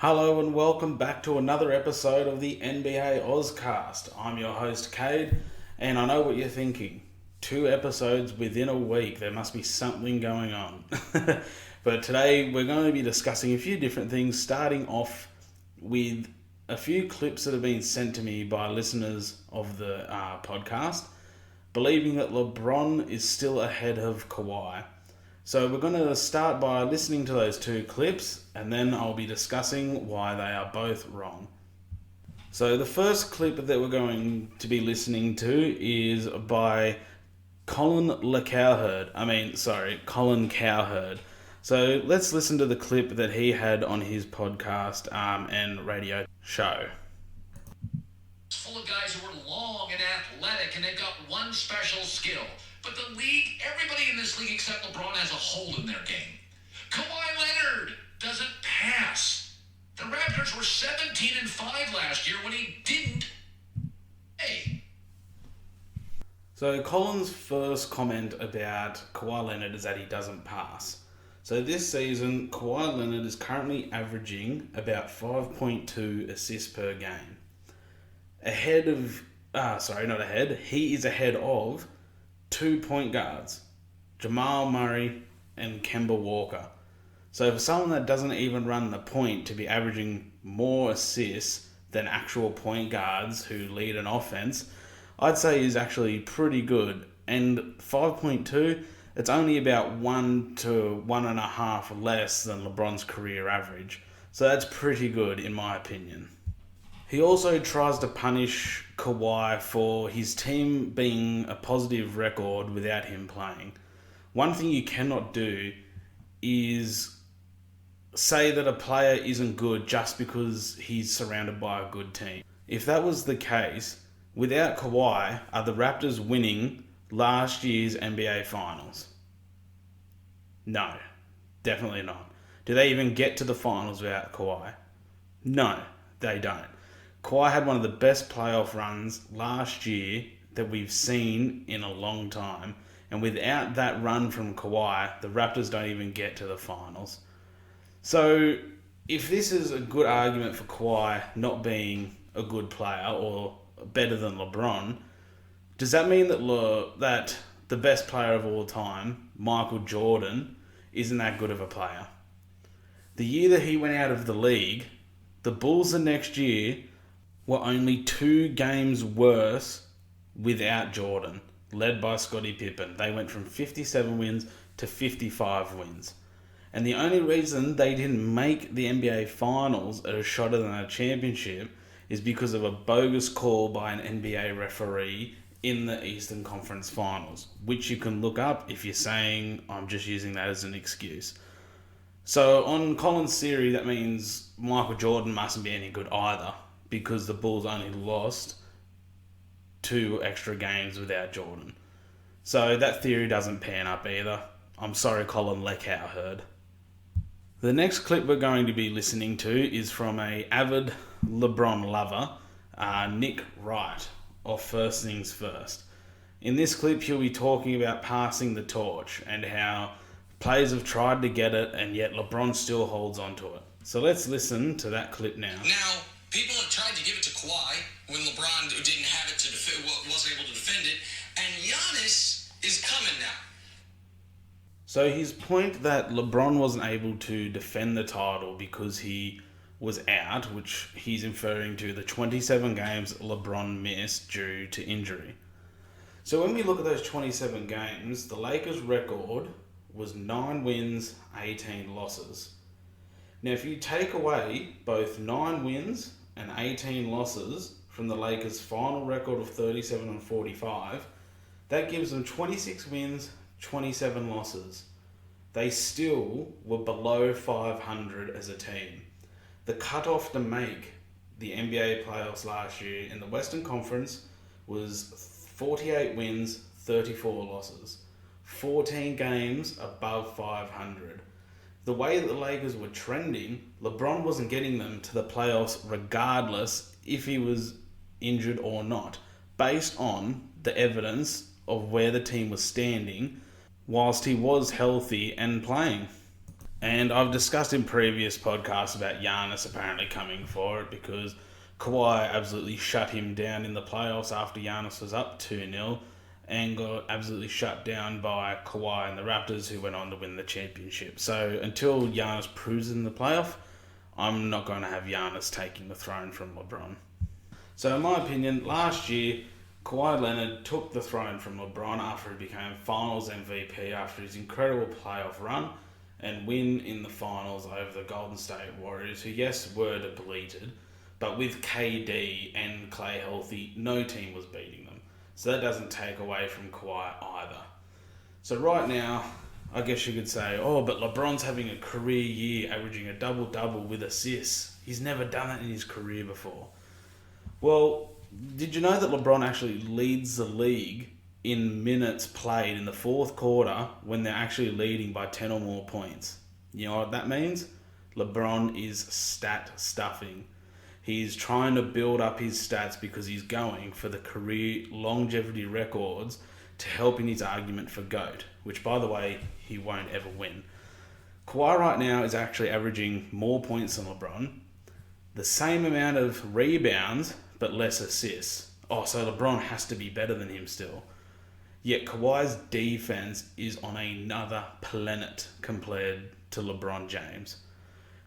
Hello and welcome back to another episode of the NBAUSCAST. I'm your host Kade, and I know what you're thinking. 2 episodes within a week, there must be something going on. But today we're going to be discussing a few different things, starting off with a few clips that have been sent to me by listeners of the podcast, believing that Lebron is still ahead of Kawhi. So we're going to start by listening to those 2 clips, and then I'll be discussing why they are both wrong. So the first clip that we're going to be listening to is by Colin Cowherd. So let's listen to the clip that he had on his podcast and radio show. It's full of guys who are long and athletic, and they've got one special skill. But the league, everybody in this league except LeBron has a hole in their game. Kawhi Leonard doesn't pass. The Raptors were 17-5 last year when he didn't. Hey. So Colin's first comment about Kawhi Leonard is that he doesn't pass. So this season, Kawhi Leonard is currently averaging about 5.2 assists per game. He is ahead of 2 point guards, Jamal Murray and Kemba Walker. So for someone that doesn't even run the point to be averaging more assists than actual point guards who lead an offense, I'd say is actually pretty good. And 5.2, it's only about 1 to 1.5 less than LeBron's career average. So that's pretty good in my opinion. He also tries to punish Kawhi for his team being a positive record without him playing. One thing you cannot do is say that a player isn't good just because he's surrounded by a good team. If that was the case, without Kawhi, are the Raptors winning last year's NBA Finals? No, definitely not. Do they even get to the finals without Kawhi? No, they don't. Kawhi had one of the best playoff runs last year that we've seen in a long time. And without that run from Kawhi, the Raptors don't even get to the finals. So if this is a good argument for Kawhi not being a good player or better than LeBron, does that mean that the best player of all time, Michael Jordan, isn't that good of a player? The year that he went out of the league, the Bulls the next year were only 2 games worse without Jordan, led by Scottie Pippen. They went from 57 wins to 55 wins. And the only reason they didn't make the NBA Finals at a shot at a championship is because of a bogus call by an NBA referee in the Eastern Conference Finals, which you can look up if you're saying I'm just using that as an excuse. So on Colin's theory, that means Michael Jordan mustn't be any good either, because the Bulls only lost 2 extra games without Jordan. So that theory doesn't pan up either. I'm sorry, Colin Cowherd. The next clip we're going to be listening to is from an avid LeBron lover, Nick Wright, of First Things First. In this clip, he'll be talking about passing the torch and how players have tried to get it and yet LeBron still holds on to it. So let's listen to that clip now. Now, people have tried to give it to Kawhi when LeBron didn't have it wasn't able to defend it, and Giannis is coming now. So his point that LeBron wasn't able to defend the title because he was out, which he's inferring to the 27 games LeBron missed due to injury. So when we look at those 27 games, the Lakers' record was 9 wins, 18 losses. Now, if you take away both 9 wins and 18 losses from the Lakers' final record of 37-45, that gives them 26 wins, 27 losses. They still were below 500 as a team. The cutoff to make the NBA playoffs last year in the Western Conference was 48 wins, 34 losses. 14 games above 500. The way that the Lakers were trending, LeBron wasn't getting them to the playoffs regardless if he was injured or not, based on the evidence of where the team was standing whilst he was healthy and playing. And I've discussed in previous podcasts about Giannis apparently coming for it because Kawhi absolutely shut him down in the playoffs after Giannis was up 2-0 and got absolutely shut down by Kawhi and the Raptors, who went on to win the championship. So until Giannis proves in the playoff, I'm not going to have Giannis taking the throne from LeBron. So in my opinion, last year, Kawhi Leonard took the throne from LeBron after he became Finals MVP after his incredible playoff run and win in the finals over the Golden State Warriors, who, yes, were depleted, but with KD and Clay healthy, no team was beating them. So that doesn't take away from Kawhi either. So right now, I guess you could say, but LeBron's having a career year, averaging a double-double with assists. He's never done it in his career before. Well, did you know that LeBron actually leads the league in minutes played in the fourth quarter when they're actually leading by 10 or more points? You know what that means? LeBron is stat stuffing. He's trying to build up his stats because he's going for the career longevity records to help in his argument for GOAT, which, by the way, he won't ever win. Kawhi right now is actually averaging more points than LeBron, the same amount of rebounds, but less assists. So LeBron has to be better than him still. Yet Kawhi's defense is on another planet compared to LeBron James.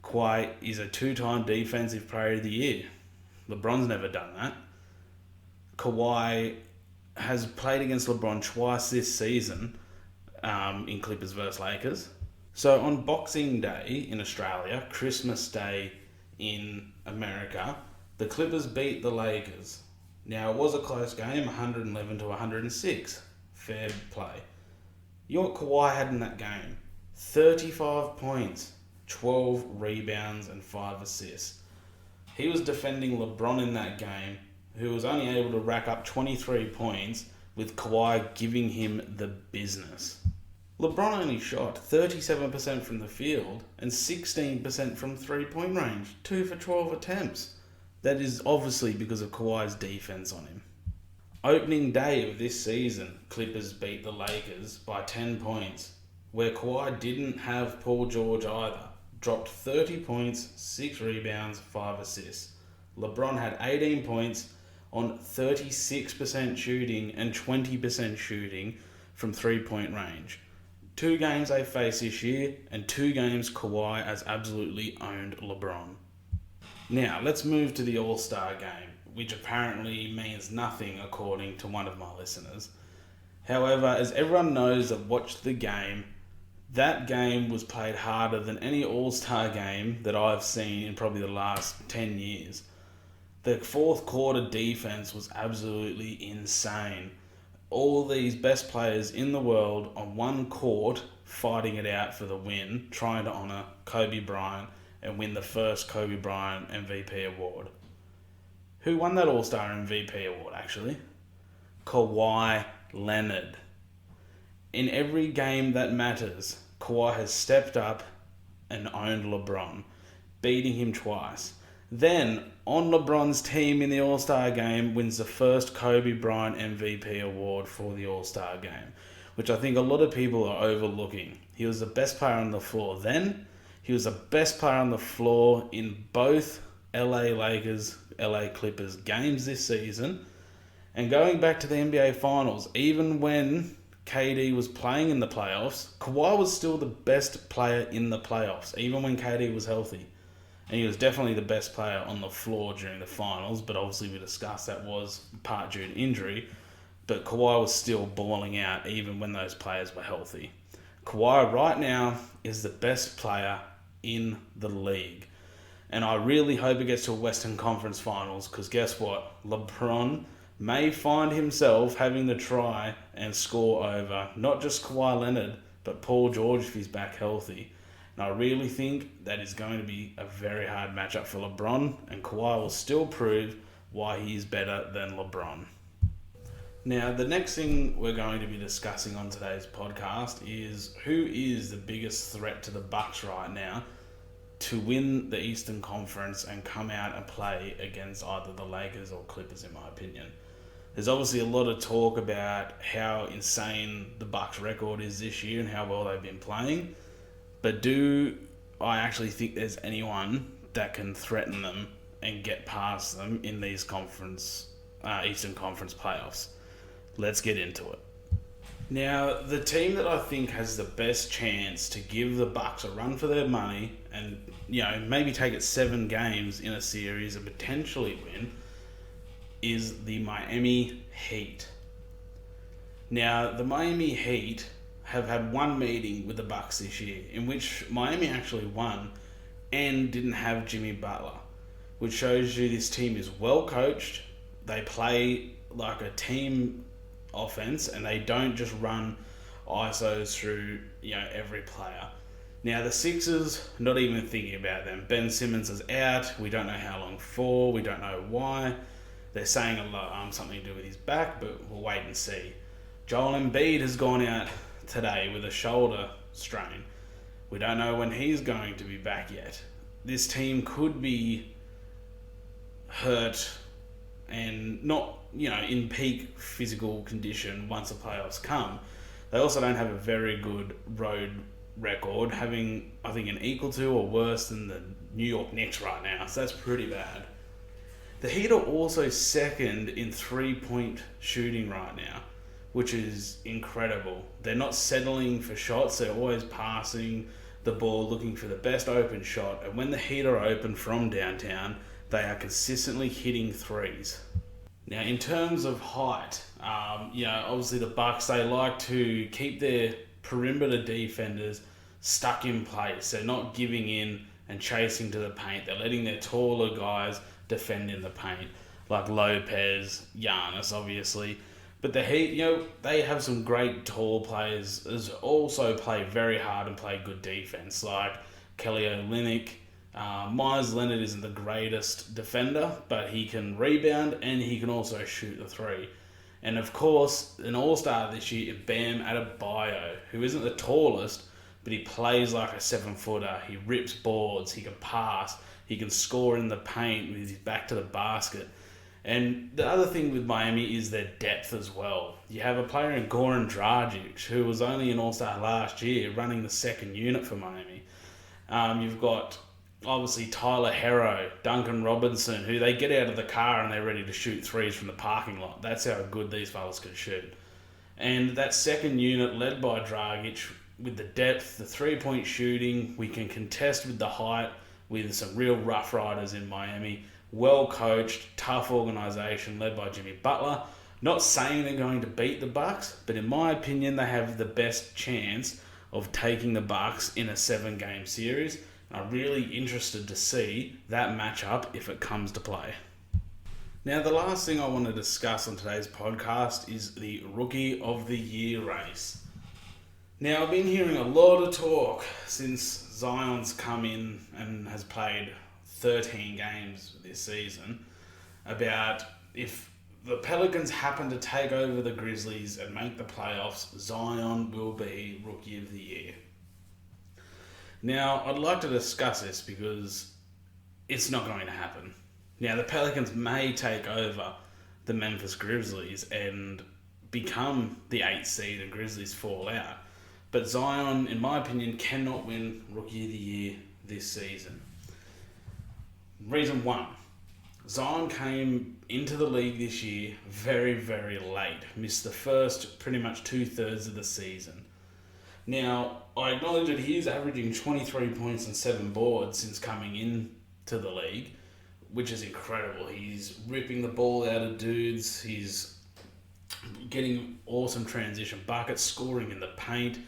Kawhi is a 2-time Defensive Player of the Year. LeBron's never done that. Kawhi has played against LeBron twice this season in Clippers vs Lakers. So on Boxing Day in Australia, Christmas Day in America, the Clippers beat the Lakers. Now, it was a close game, 111 to 106. Fair play. You know what Kawhi had in that game? 35 points, 12 rebounds and 5 assists. He was defending LeBron in that game, who was only able to rack up 23 points with Kawhi giving him the business. LeBron only shot 37% from the field and 16% from three-point range, 2 for 12 attempts. That is obviously because of Kawhi's defense on him. Opening day of this season, Clippers beat the Lakers by 10 points, where Kawhi didn't have Paul George either. Dropped 30 points, 6 rebounds, 5 assists. LeBron had 18 points on 36% shooting and 20% shooting from three-point range. 2 games they faced this year, and 2 games Kawhi has absolutely owned LeBron. Now, let's move to the All-Star game, which apparently means nothing according to one of my listeners. However, as everyone knows that watched the game, that game was played harder than any All-Star game that I've seen in probably the last 10 years. The fourth quarter defense was absolutely insane. All these best players in the world on one court fighting it out for the win, trying to honour Kobe Bryant and win the first Kobe Bryant MVP award. Who won that All-Star MVP award, actually? Kawhi Leonard. In every game that matters, Kawhi has stepped up and owned LeBron, beating him twice. Then, on LeBron's team in the All-Star game, wins the first Kobe Bryant MVP award for the All-Star game, which I think a lot of people are overlooking. He was the best player on the floor then. He was the best player on the floor in both LA Lakers, LA Clippers games this season. And going back to the NBA Finals, even when KD was playing in the playoffs, Kawhi was still the best player in the playoffs, even when KD was healthy. And he was definitely the best player on the floor during the finals, but obviously we discussed that was part due to injury. But Kawhi was still balling out even when those players were healthy. Kawhi right now is the best player in the league. And I really hope it gets to a Western Conference Finals, because guess what? LeBron may find himself having to try and score over not just Kawhi Leonard, but Paul George if he's back healthy. And I really think that is going to be a very hard matchup for LeBron, and Kawhi will still prove why he is better than LeBron. Now, the next thing we're going to be discussing on today's podcast is who is the biggest threat to the Bucks right now to win the Eastern Conference and come out and play against either the Lakers or Clippers, in my opinion. There's obviously a lot of talk about how insane the Bucks record is this year and how well they've been playing. But do I actually think there's anyone that can threaten them and get past them in these Eastern Conference playoffs? Let's get into it. Now, the team that I think has the best chance to give the Bucks a run for their money and, maybe take it 7 games in a series and potentially win is the Miami Heat. Now, the Miami Heat have had one meeting with the Bucks this year in which Miami actually won and didn't have Jimmy Butler, which shows you this team is well coached. They play like a team offense and they don't just run ISOs through every player. Now the Sixers, not even thinking about them. Ben Simmons is out. We don't know how long for. We don't know why. They're saying something to do with his back, but we'll wait and see. Joel Embiid has gone out today with a shoulder strain. We don't know when he's going to be back yet. This team could be hurt and not, in peak physical condition once the playoffs come. They also don't have a very good road record, having, I think, an equal to or worse than the New York Knicks right now. So that's pretty bad. The Heat are also second in 3-point shooting right now, which is incredible. They're not settling for shots. They're always passing the ball, looking for the best open shot. And when the Heat are open from downtown, they are consistently hitting threes. Now, in terms of height, obviously the Bucks, they like to keep their perimeter defenders stuck in place. They're not giving in and chasing to the paint. They're letting their taller guys defend in the paint, like Lopez, Giannis, obviously. But the Heat, they have some great tall players as also play very hard and play good defense, like Kelly Olynyk. Myers Leonard isn't the greatest defender, but he can rebound and he can also shoot the three. And of course, an all-star this year, Bam Adebayo, who isn't the tallest, but he plays like a 7-footer. He rips boards, he can pass, he can score in the paint with his back to the basket. And the other thing with Miami is their depth as well. You have a player in Goran Dragic, who was only an all-star last year, running the second unit for Miami. You've got, obviously, Tyler Herro, Duncan Robinson, who they get out of the car and they're ready to shoot threes from the parking lot. That's how good these fellas can shoot. And that second unit, led by Dragic, with the depth, the 3-point shooting, we can contest with the height, with some real rough riders in Miami. Well coached, tough organisation led by Jimmy Butler. Not saying they're going to beat the Bucks, but in my opinion, they have the best chance of taking the Bucks in a 7-game series. I'm really interested to see that matchup if it comes to play. Now, the last thing I want to discuss on today's podcast is the Rookie of the Year race. Now, I've been hearing a lot of talk since Zion's come in and has played 13 games this season about if the Pelicans happen to take over the Grizzlies and make the playoffs, Zion will be Rookie of the Year. Now, I'd like to discuss this because it's not going to happen. Now, the Pelicans may take over the Memphis Grizzlies and become the 8th seed and Grizzlies fall out. But Zion, in my opinion, cannot win Rookie of the Year this season. Reason 1, Zion came into the league this year very, very late. Missed the first pretty much 2/3 of the season. Now, I acknowledge that he is averaging 23 points and 7 boards since coming into the league, which is incredible. He's ripping the ball out of dudes. He's getting awesome transition buckets, scoring in the paint,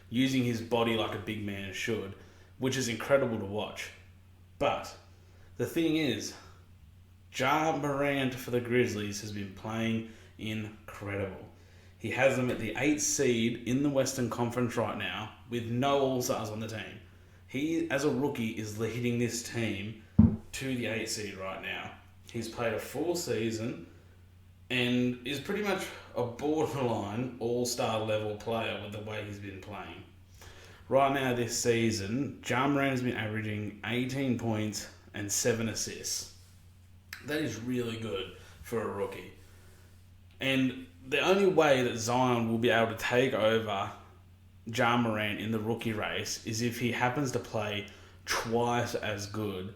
using his body like a big man should, which is incredible to watch. But the thing is, Ja Morant for the Grizzlies has been playing incredible. He has them at the 8th seed in the Western Conference right now with no All-Stars on the team. He, as a rookie, is leading this team to the 8th seed right now. He's played a full season and is pretty much a borderline All-Star level player with the way he's been playing. Right now this season, Ja Morant has been averaging 18 points and 7 assists. That is really good for a rookie. And the only way that Zion will be able to take over Ja Morant in the rookie race is if he happens to play twice as good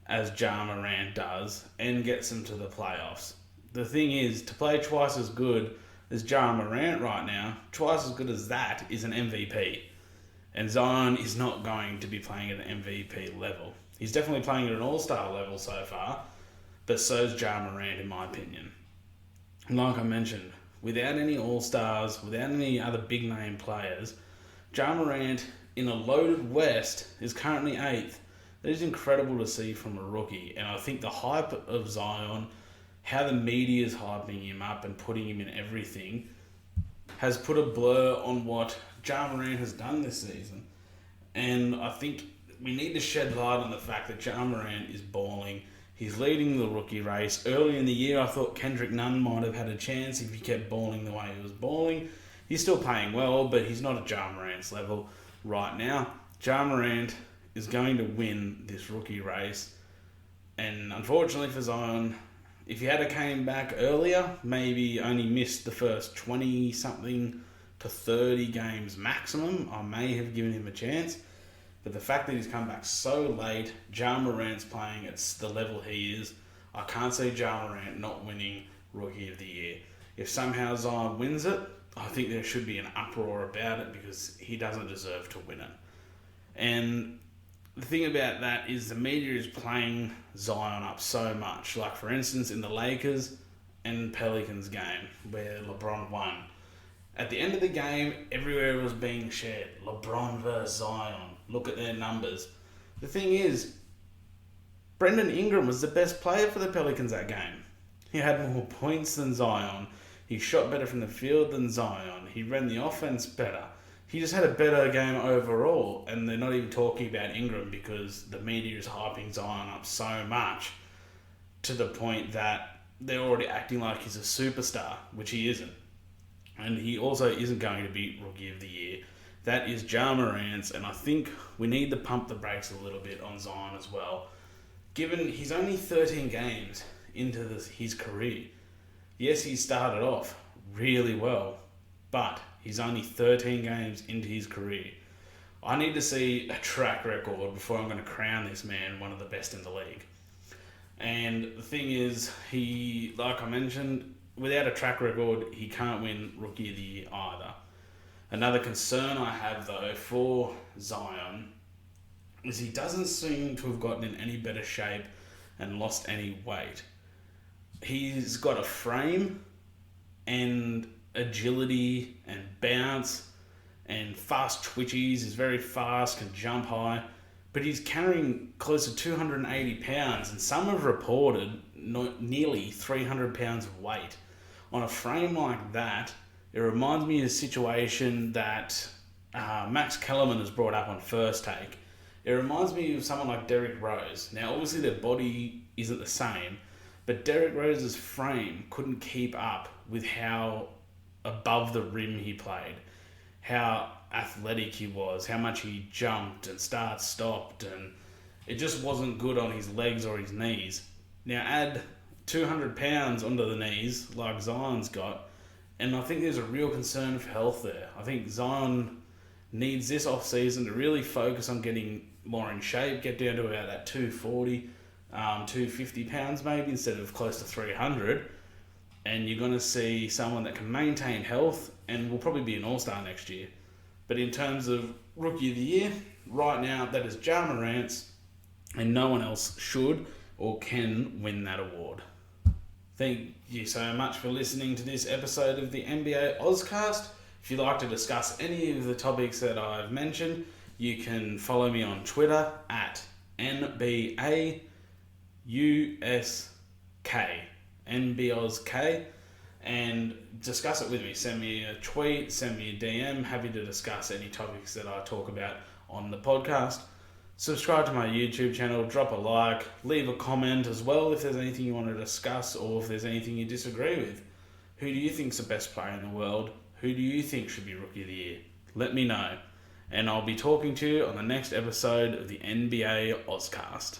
as Ja Morant does and gets him to the playoffs. The thing is, to play twice as good as Ja Morant right now, twice as good as that is an MVP. And Zion is not going to be playing at an MVP level. He's definitely playing at an all-star level so far, but so's Ja Morant in my opinion. And like I mentioned, without any all-stars, without any other big-name players, Ja Morant in a loaded West is currently 8th. That is incredible to see from a rookie. And I think the hype of Zion, how the media is hyping him up and putting him in everything, has put a blur on what Ja Morant has done this season. And I think we need to shed light on the fact that Ja Morant is balling. He's leading the rookie race. Early in the year, I thought Kendrick Nunn might have had a chance if he kept balling the way he was balling. He's still playing well, but he's not at Ja Morant's level right now. Ja Morant is going to win this rookie race. And unfortunately for Zion, if he had came back earlier, maybe only missed the first 20-something to 30 games maximum, I may have given him a chance. But the fact that he's come back so late, Ja Morant's playing at the level he is, I can't see Ja Morant not winning Rookie of the Year. If somehow Zion wins it, I think there should be an uproar about it because he doesn't deserve to win it. And the thing about that is the media is playing Zion up so much. Like, for instance, in the Lakers and Pelicans game where LeBron won. At the end of the game, everywhere was being shared. LeBron versus Zion. Look at their numbers. The thing is, Brandon Ingram was the best player for the Pelicans that game. He had more points than Zion. He shot better from the field than Zion. He ran the offense better. He just had a better game overall. And they're not even talking about Ingram because the media is hyping Zion up so much to the point that they're already acting like he's a superstar, which he isn't. And he also isn't going to be Rookie of the Year. That is Ja Morant's, and I think we need to pump the brakes a little bit on Zion as well. Given he's only 13 games into his career. Yes, he started off really well, but he's only 13 games into his career. I need to see a track record before I'm going to crown this man one of the best in the league. And the thing is, he, like I mentioned, without a track record, he can't win Rookie of the Year either. Another concern I have, though, for Zion is he doesn't seem to have gotten in any better shape and lost any weight. He's got a frame and agility and bounce and fast twitchies. He's very fast, can jump high, but he's carrying close to 280 pounds, and some have reported nearly 300 pounds of weight. On a frame like that, it reminds me of a situation that Max Kellerman has brought up on First Take. It reminds me of someone like Derrick Rose. Now, obviously, their body isn't the same, but Derrick Rose's frame couldn't keep up with how above the rim he played, how athletic he was, how much he jumped and stopped, and it just wasn't good on his legs or his knees. Now, add 200 pounds onto the knees, like Zion's got, and I think there's a real concern for health there. I think Zion needs this off-season to really focus on getting more in shape, get down to about that 240, 250 pounds maybe, instead of close to 300. And you're going to see someone that can maintain health and will probably be an all-star next year. But in terms of Rookie of the Year, right now, that is Ja Morant's, and no one else should or can win that award. Thank you so much for listening to this episode of the NBA Auscast. If you'd like to discuss any of the topics that I've mentioned, you can follow me on Twitter at NBAUSK, NBAUSK, and discuss it with me. Send me a tweet, send me a DM. Happy to discuss any topics that I talk about on the podcast. Subscribe to my YouTube channel, drop a like, leave a comment as well if there's anything you want to discuss or if there's anything you disagree with. Who do you think's the best player in the world? Who do you think should be Rookie of the Year? Let me know. And I'll be talking to you on the next episode of the NBA Auscast.